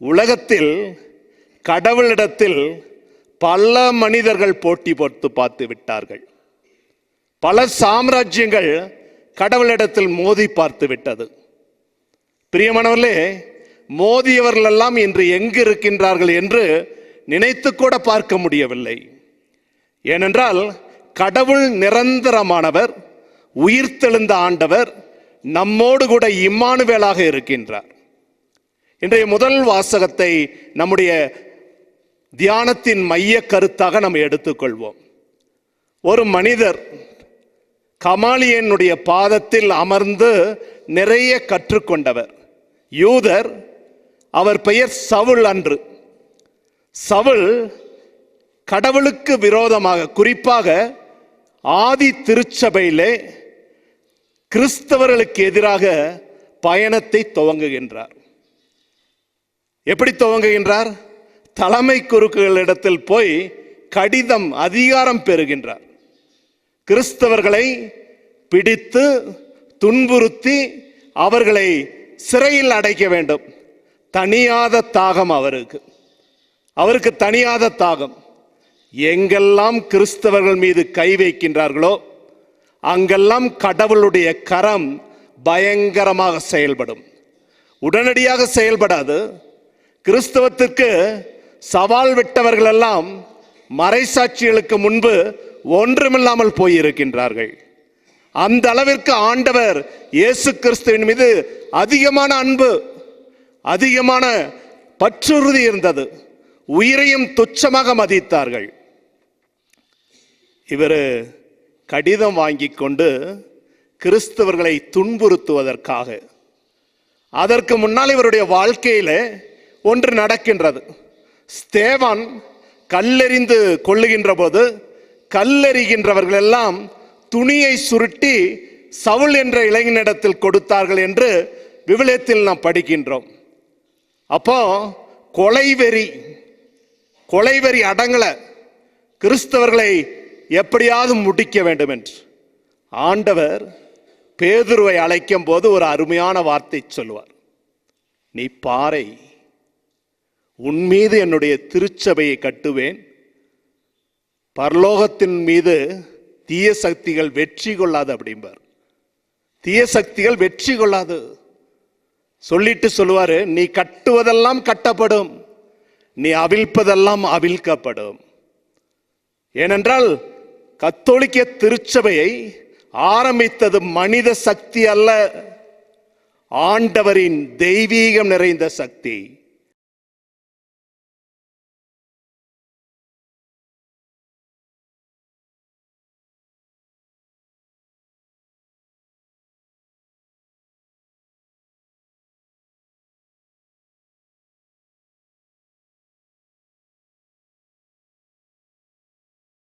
உலகத்தில் கடவுளிடத்தில் பல மனிதர்கள் போட்டி போட்டு பார்த்து விட்டார்கள். பல சாம்ராஜ்யங்கள் கடவுளிடத்தில் மோதி பார்த்து விட்டது. பிரியமானவர்களே, மோதியவர்கள் எல்லாம் இன்று எங்கு இருக்கின்றார்கள் என்று நினைத்து கூட பார்க்க முடியவில்லை. ஏனென்றால் கடவுள் நிரந்தரமானவர், உயிர்த்தெழுந்த ஆண்டவர் நம்மோடு கூட இம்மானுவேலாக இருக்கின்றார். இன்றைய முதல் வாசகத்தை நம்முடைய தியானத்தின் மைய கருத்தாக நாம் எடுத்துக்கொள்வோம். ஒரு மனிதர் கமாலியனுடைய பாதத்தில் அமர்ந்து நிறைய கற்றுக்கொண்டவர், யூதர். அவர் பெயர் சவுல் அன்று. சவுல் கடவுளுக்கு விரோதமாக, குறிப்பாக ஆதி திருச்சபையிலே கிறிஸ்தவர்களுக்கு எதிராக பயணத்தை துவங்குகின்றார். எப்படி துவங்குகின்றார்? தலைமை குருக்களிடத்தில் போய் கடிதம், அதிகாரம் பெறுகின்றார். கிறிஸ்தவர்களை பிடித்து துன்புறுத்தி அவர்களை சிறையில் அடைக்க வேண்டும். தனியாத தாகம் அவருக்கு தனியாத தாகம். எங்கெல்லாம் கிறிஸ்தவர்கள் மீது கை வைக்கின்றார்களோ அங்கெல்லாம் கடவுளுடைய கரம் பயங்கரமாக செயல்படும். உடனடியாக செயல்படாது. கிறிஸ்தவத்திற்கு சவால் விட்டவர்கள் எல்லாம் மறைசாட்சிகளுக்கு முன்பு ஒன்றுமில்லாமல் போயிருக்கின்றார்கள். அந்த அளவிற்கு ஆண்டவர் இயேசு கிறிஸ்துவின் மீது அதிகமான அன்பு, அதிகமான பற்றுறுதி இருந்தது. உயிரையும் துச்சமாக மதித்தார்கள். இவர் கடிதம் வாங்கி கொண்டு கிறிஸ்தவர்களை துன்புறுத்துவதற்காக, அதற்கு முன்னால் இவருடைய வாழ்க்கையில் ஒன்று நடக்கின்றது. ஸ்தேவான் கல்லெறிந்து கொள்ளுகின்ற போது கல்லெறிகின்றவர்கள் எல்லாம் துணியை சுருட்டி சவுல் என்ற இளைஞனிடத்தில் கொடுத்தார்கள் என்று விவிலியத்தில் நாம் படிக்கின்றோம். அப்போ கொலைவெறி அடங்கல, கிறிஸ்தவர்களை எப்படியாவது முடிக்க வேண்டும் என்று ஆண்டவர் பேதுருவை அழைக்கும் போது ஒரு அருமையான வார்த்தை சொல்வார். நீ பாறை, உன் மீது என்னுடைய திருச்சபையை கட்டுவேன், பரலோகத்தின் மீது தீய சக்திகள் வெற்றி கொள்ளாது அப்படிம்பார். தீய சக்திகள் வெற்றி கொள்ளாது சொல்லிட்டு சொல்லுவாரு, நீ கட்டுவதெல்லாம் கட்டப்படும், நீ அவிழ்ப்பதெல்லாம் அவிழ்க்கப்படும். ஏனென்றால் கத்தோலிக்க திருச்சபையை ஆரம்பித்தது மனித சக்தி அல்ல, ஆண்டவரின் தெய்வீகம் நிறைந்த சக்தி.